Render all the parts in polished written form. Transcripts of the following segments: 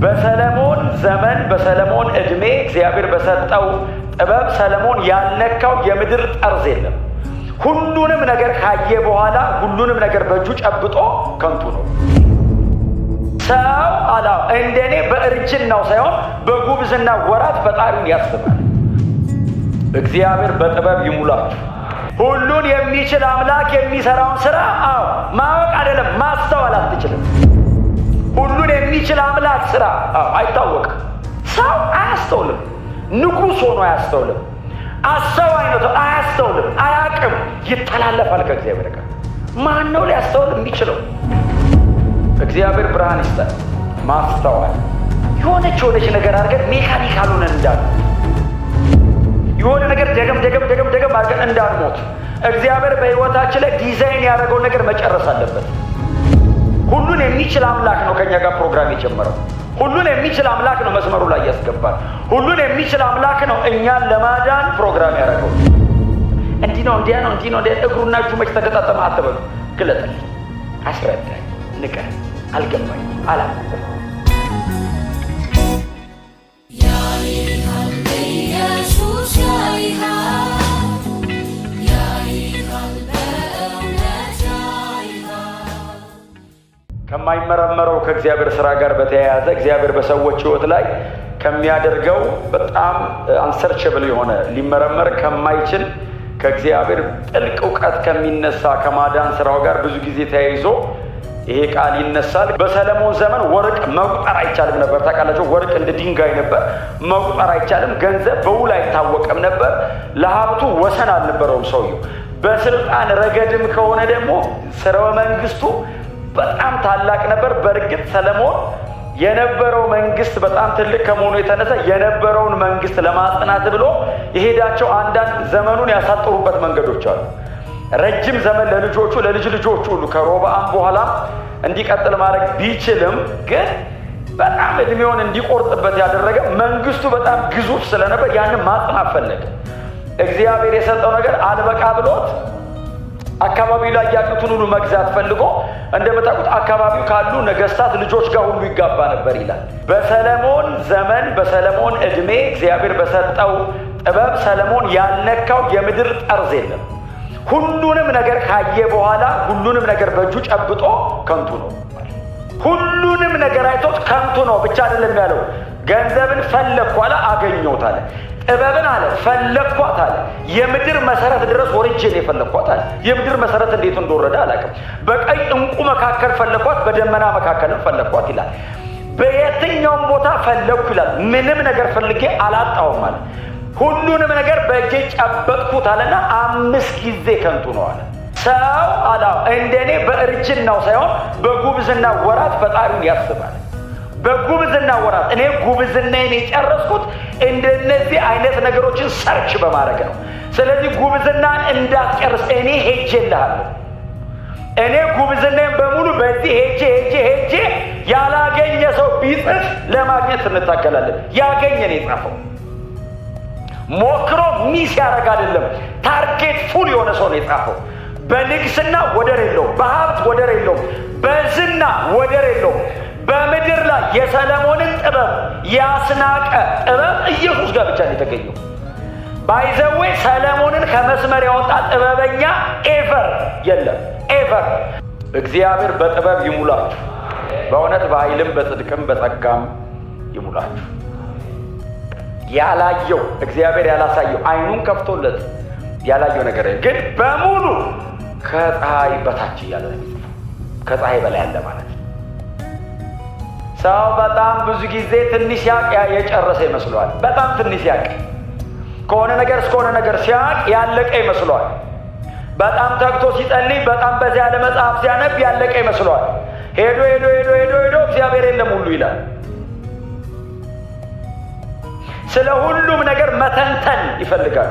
በሰለሞን ዘመን በሰለሞን እድሜ እግዚአብሔር በሰጠው ጥበብ ሰለሞን ያልነካው የምድር ጠርዝ የለም። ሁሉንም ነገር ካየ በኋላ ሁሉንም ነገር በእጁ ጨብጦ ከንቱ ነው። ሰው እንደኔ በእርጅናው ሳይሆን በጉብዝና ወራት ፈጣሪውን ያስባል። እግዚአብሔር በጥበብ ይሙላችሁ። ሁሉን የሚችል አምላክ የሚሰራውን ስራ ማወቅ አይደለም ማስተዋል አትችልም። ሁሉን የሚችል አምላክ ስራ አይታወቅም። ሰው አያስተውልም። ንጉሥ ሆኖ አያስተውልም። አስተዋይ ነው አያስተውልም። አያቅም። ይተላለፋል ከእግዚአብሔር ጋር። ማን ነው ሊያስተውል የሚችለው? እግዚአብሔር ብርሃን ይስጠን። ማስተዋል የሆነች ነገር አድርገን ሜካኒካሉን እንዳሉ የሆነ ነገር ደገም አድርገን እንዳንሞት እግዚአብሔር በሕይወታችን ላይ ዲዛይን ያደረገው ነገር መጨረስ አለበት። ሁሉን የሚችል አምላክ ነው ከኛ ጋር ፕሮግራም የጀመረው። ሁሉን የሚችል አምላክ ነው መስመሩ ላይ ያስገባል። ሁሉን የሚችል አምላክ ነው እኛን ለማዳን ፕሮግራም ያደረገው። እንዲህ ነው እንዲያ ነው እግሩና እጁ መች ተገጣጠመ አትበሉ። ግለጥልኝ፣ አስረዳኝ፣ ንገር፣ አልገባኝ፣ አላውቅም። ከማይመረመረው ከእግዚአብሔር ስራ ጋር በተያያዘ እግዚአብሔር በሰዎች ሕይወት ላይ ከሚያደርገው በጣም አንሰርቸብል የሆነ ሊመረመር ከማይችል ከእግዚአብሔር ጥልቅ እውቀት ከሚነሳ ከማዳን ስራው ጋር ብዙ ጊዜ ተያይዞ ይሄ ቃል ይነሳል። በሰለሞን ዘመን ወርቅ መቁጠር አይቻልም ነበር። ታውቃላችሁ፣ ወርቅ እንደ ድንጋይ ነበር፣ መቁጠር አይቻልም። ገንዘብ በውል አይታወቅም ነበር። ለሀብቱ ወሰን አልነበረውም ሰውየው። በስልጣን ረገድም ከሆነ ደግሞ ስርወ መንግስቱ በጣም ታላቅ ነበር። በእርግጥ ሰለሞን የነበረው መንግስት በጣም ትልቅ ከመሆኑ የተነሳ የነበረውን መንግስት ለማጽናት ብሎ የሄዳቸው አንዳንድ ዘመኑን ያሳጥሩበት መንገዶች አሉ። ረጅም ዘመን ለልጆቹ ለልጅ ልጆቹ ሁሉ ከሮብዓም በኋላ እንዲቀጥል ማድረግ ቢችልም ግን በጣም እድሜውን እንዲቆርጥበት ያደረገ መንግስቱ በጣም ግዙፍ ስለነበር ያንን ማጽናት ፈለገ። እግዚአብሔር የሰጠው ነገር አልበቃ ብሎት አካባቢው ላይ ያሉትን ሁሉ መግዛት ፈልጎ እንደምታውቁት አካባቢው ካሉ ነገስታት ልጆች ጋር ሁሉ ይጋባ ነበር ይላል። በሰለሞን ዘመን በሰለሞን እድሜ እግዚአብሔር በሰጠው ጥበብ ሰለሞን ያልነካው የምድር ጠርዝ የለም። ሁሉንም ነገር ካየ በኋላ ሁሉንም ነገር በእጁ ጨብጦ ከንቱ ነው። ሁሉንም ነገር አይቶት ከንቱ ነው ብቻ አይደለም ያለው። ገንዘብን ፈለግኩ አለ፣ አገኘሁት አለ። ጥበብን አለ ፈለግኳት አለ። የምድር መሰረት ድረስ ወርጄ ነው የፈለግኳት አለ። የምድር መሰረት እንዴት እንደወረደ አላውቅም። በቀይ እንቁ መካከል ፈለግኳት፣ በደመና መካከልም ፈለግኳት ይላል። በየትኛውም ቦታ ፈለግኩ ይላል። ምንም ነገር ፈልጌ አላጣውም አለ። ሁሉንም ነገር በእጄ ጨበጥኩት አለና 5 ጊዜ ከንቱ ነው አለ። ሰው እንደኔ በእርጅናው ሳይሆን በጉብዝና ወራት ፈጣሪውን ያስባል። በጉብዝና ወራት እኔ ጉብዝናዬን የጨረስኩት እንደነዚህ አይነት ነገሮችን ሰርች በማድረግ ነው። ስለዚህ ጉብዝናን እንዳትጨርስ እኔ ሄጄልሃለሁ። እኔ ጉብዝናዬን በሙሉ በዚህ ሄጄ ያላገኘ ሰው ቢጽፍ ለማግኘት እንታገላለን። ያገኘ ነው የጻፈው። ሞክሮ ሚስ ያደርግ አይደለም። ታርጌት ፉል የሆነ ሰው ነው የጻፈው። በንግስና ወደር የለውም፣ በሀብት ወደር የለውም፣ በዝና ወደር የለውም። በምድር ላይ የሰለሞንን ጥበብ ያስናቀ ጥበብ ኢየሱስ ጋር ብቻ ነው የተገኘው። ባይዘዌ ሰለሞንን ከመስመር ያወጣ ጥበበኛ ኤቨር የለም። ኤቨር እግዚአብሔር በጥበብ ይሙላችሁ። በእውነት በኃይልም በጽድቅም በጸጋም ይሙላችሁ። ያላየው እግዚአብሔር ያላሳየው አይኑን ከፍቶለት ያላየው ነገር ግን በሙሉ ከፀሐይ በታች እያለ ነው የሚጽፈው። ከፀሐይ በላይ ያለ ማለት ነው። ሰው በጣም ብዙ ጊዜ ትንሽ ያቅ የጨረሰ ይመስለዋል። በጣም ትንሽ ያቅ ከሆነ ነገር እስከሆነ ነገር ሲያቅ ያለቀ ይመስለዋል። በጣም ተግቶ ሲጸልይ፣ በጣም በዚያ ያለ መጽሐፍ ሲያነብ ያለቀ ይመስለዋል። ሄዶ እግዚአብሔር የለም ሁሉ ይላል። ስለ ሁሉም ነገር መተንተን ይፈልጋል።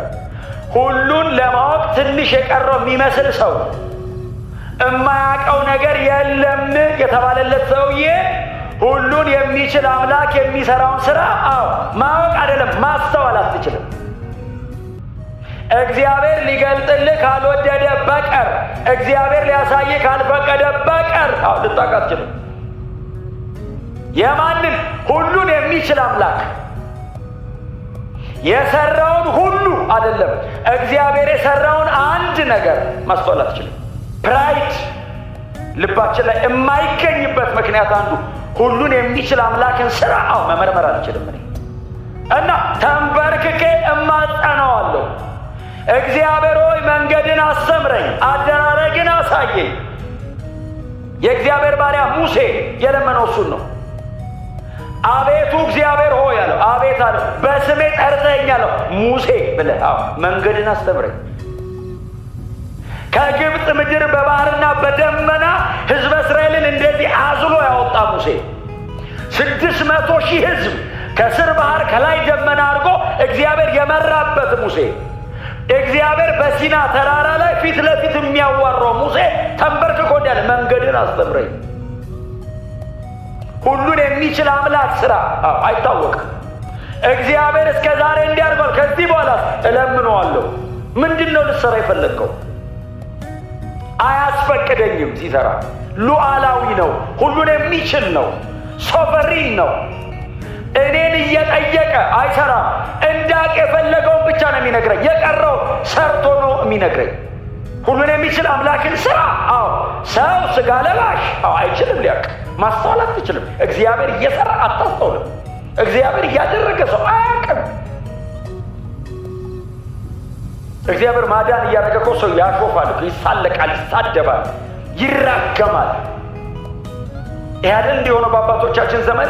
ሁሉን ለማወቅ ትንሽ የቀረው የሚመስል ሰው፣ እማያውቀው ነገር የለም የተባለለት ሰውዬ ሁሉን የሚችል አምላክ የሚሰራውን ስራ ማወቅ አይደለም ማስተዋል አትችልም። እግዚአብሔር ሊገልጥልህ ካልወደደ በቀር፣ እግዚአብሔር ሊያሳይህ ካልፈቀደ በቀር ልታውቅ አትችልም። የማንን? ሁሉን የሚችል አምላክ የሰራውን ሁሉ አይደለም። እግዚአብሔር የሰራውን አንድ ነገር ማስተዋል አትችልም። ፕራይድ ልባችን ላይ የማይገኝበት ምክንያት አንዱ ሁሉን የሚችል አምላክን ስራ መመርመር አልችልም እኔ እና ተንበርክኬ እማጸናዋለሁ። እግዚአብሔር ሆይ መንገድን አስተምረኝ፣ አደራረግን አሳየኝ። የእግዚአብሔር ባሪያ ሙሴ የለመነው እሱን ነው። አቤቱ እግዚአብሔር ሆይ አለው። አቤት አለው። በስሜ ጠርተኸኛል ሙሴ ብለህ መንገድን አስተምረኝ። ከግብፅ ምድር በባህርና በደመና ሕዝበ እስራኤልን እንደዚህ አዝሎ ያወጣ ሙሴ 600,000 ሕዝብ ከስር ባህር ከላይ ደመና አድርጎ እግዚአብሔር የመራበት ሙሴ፣ እግዚአብሔር በሲና ተራራ ላይ ፊት ለፊት የሚያዋራው ሙሴ ተንበርክኮ እንዳለ መንገድን አስተምረኝ። ሁሉን የሚችል አምላክ ስራ አይታወቅም። እግዚአብሔር እስከ ዛሬ እንዲያርገው ከዚህ በኋላ እለምነዋለሁ። ምንድነው ልትሰራ የፈለግከው? አያስፈቅደኝም። ሲሰራ ሉዓላዊ ነው፣ ሁሉን የሚችል ነው፣ ሶቨሪን ነው። እኔን እየጠየቀ አይሰራም። እንዳቅ የፈለገውን ብቻ ነው የሚነግረኝ። የቀረው ሰርቶ ነው የሚነግረኝ። ሁሉን የሚችል አምላክን ስራ። ሰው ስጋ ለባሽ አይችልም ሊያውቅ። ማስተዋል አትችልም። እግዚአብሔር እየሰራ አታስተውልም። እግዚአብሔር እያደረገ ሰው አያውቅም። እግዚአብሔር ማዳን እያደረገ እኮ ሰው ያሾፋል፣ ይሳለቃል፣ ይሳደባል፣ ይራገማል። ይሄን እንዲሆነ በአባቶቻችን ዘመን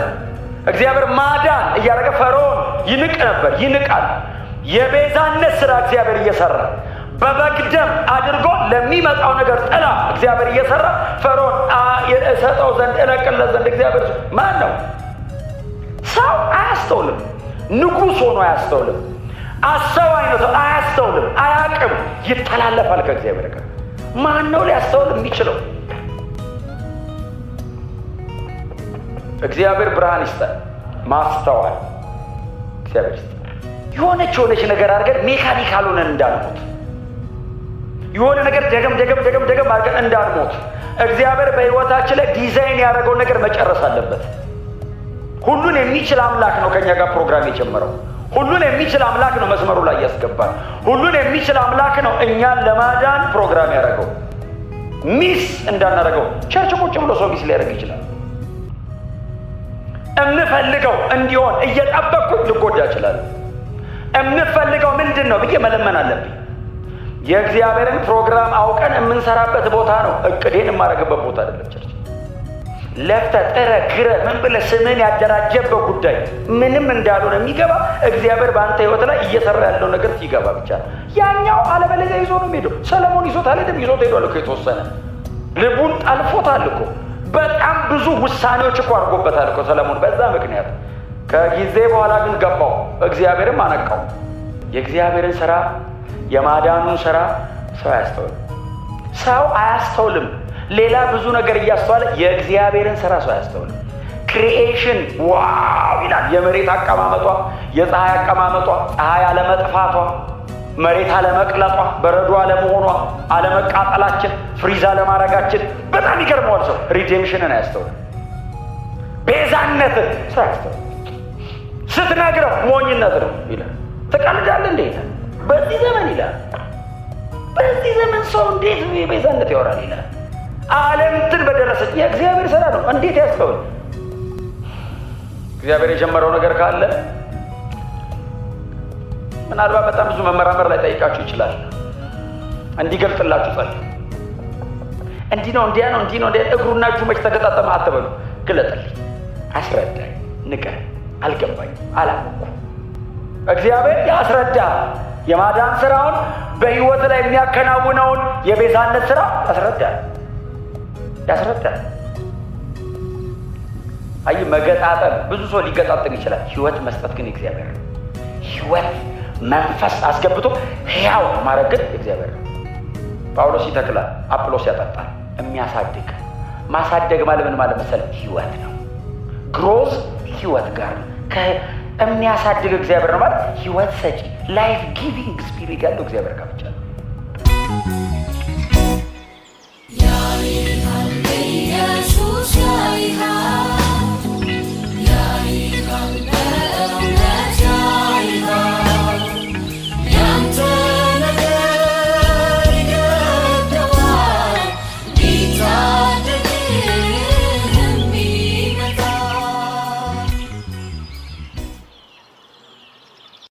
እግዚአብሔር ማዳን እያደረገ ፈርዖን ይንቅ ነበር፣ ይንቃል። የቤዛነት ስራ እግዚአብሔር እየሰራ በበግ ደም አድርጎ ለሚመጣው ነገር ጥላ እግዚአብሔር እየሰራ ፈርዖን የሰጠው ዘንድ እለቅለት ዘንድ እግዚአብሔር ማን ነው? ሰው አያስተውልም። ንጉሥ ሆኖ አያስተውልም። አስተዋይ ነው አያስተውልም፣ አያውቅም፣ ይተላለፋል ከእግዚአብሔር ጋር። ማን ነው ሊያስተውል የሚችለው? እግዚአብሔር ብርሃን ይስጠን፣ ማስተዋል እግዚአብሔር ይስጠን። የሆነች ነገር አድርገን ሜካኒካል ሆነን እንዳልሞት፣ የሆነ ነገር ደገም አድርገን እንዳልሞት እግዚአብሔር በሕይወታችን ላይ ዲዛይን ያደረገው ነገር መጨረስ አለበት። ሁሉን የሚችል አምላክ ነው ከኛ ጋር ፕሮግራም የጀመረው። ሁሉን የሚችል አምላክ ነው መስመሩ ላይ ያስገባል። ሁሉን የሚችል አምላክ ነው እኛን ለማዳን ፕሮግራም ያደረገው። ሚስ እንዳናደረገው ቸርች ቁጭ ብሎ ሰው ሚስ ሊያደርግ ይችላል። እምፈልገው እንዲሆን እየጠበቅኩኝ ልጎዳ ይችላል። እምፈልገው ምንድን ነው ብዬ መለመን አለብኝ። የእግዚአብሔርን ፕሮግራም አውቀን የምንሰራበት ቦታ ነው። እቅዴን የማደርግበት ቦታ አይደለም። ቸርች ለፍተህ ጥረህ ግረህ ምን ብለህ ስምን ያደራጀበት ጉዳይ ምንም እንዳልሆነ የሚገባ እግዚአብሔር በአንተ ህይወት ላይ እየሰራ ያለው ነገር ሲገባ ብቻ ነው። ያኛው አለበለዚያ ይዞ ነው የሚሄደው። ሰለሞን ይዞት አልሄድም፣ ይዞት ሄዷል እኮ የተወሰነ ልቡን ጠልፎታል እኮ። በጣም ብዙ ውሳኔዎች እኮ አድርጎበታል እኮ ሰለሞን። በዛ ምክንያት ከጊዜ በኋላ ግን ገባው፣ እግዚአብሔርም አነቃው። የእግዚአብሔርን ስራ የማዳኑን ስራ ሰው አያስተውልም። ሌላ ብዙ ነገር እያስተዋለ የእግዚአብሔርን ስራ ሰው አያስተውልም። ክሪኤሽን ዋው ይላል። የመሬት አቀማመጧ፣ የፀሐይ አቀማመጧ፣ ፀሐይ አለመጥፋቷ፣ መሬት አለመቅለጧ፣ በረዶ አለመሆኗ፣ አለመቃጠላችን፣ ፍሪዝ አለማድረጋችን በጣም ይገርመዋል። ሰው ሪዴምሽንን አያስተውልም። ቤዛነትን ሰው አያስተውልም። ስትነግረው ሞኝነት ነው ይላል። ትቀልዳለህ እንዴ ይላል። በዚህ ዘመን ይላል። በዚህ ዘመን ሰው እንዴት ቤዛነት ያወራል ይላል። ዓለምትን በደረሰች የእግዚአብሔር ስራ ነው። እንዴት ያስተውል? እግዚአብሔር የጀመረው ነገር ካለ ምናልባት በጣም ብዙ መመራመር ላይ ጠይቃችሁ ይችላል። እንዲገልጥላችሁ ጸልዩ። እንዲህ ነው እንዲያ ነው እንዲህ ነው እንዲያ እግሩና እጁ መች ተገጣጠመ አትበሉ። ግለጥልኝ፣ አስረዳኝ፣ ንገር፣ አልገባኝ፣ አላወኩም። እግዚአብሔር ያስረዳ። የማዳን ስራውን በህይወት ላይ የሚያከናውነውን የቤዛነት ስራ ያስረዳል። አይ መገጣጠም ብዙ ሰው ሊገጣጠም ይችላል። ህይወት መስጠት ግን እግዚአብሔር ነው። ህይወት መንፈስ አስገብቶ ሕያው ማድረግ ግን እግዚአብሔር ነው። ጳውሎስ ይተክላል፣ አጵሎስ ያጠጣል። የሚያሳድግ ማሳደግ ማለት ምን ማለት መሰለህ? ህይወት ነው። ግሮዝ ህይወት ጋር የሚያሳድግ እግዚአብሔር ነው ማለት ህይወት ሰጪ ላይፍ ጊቪንግ ስፒሪት ያለው እግዚአብሔር ጋር ብቻ ነው። ኢየሱስ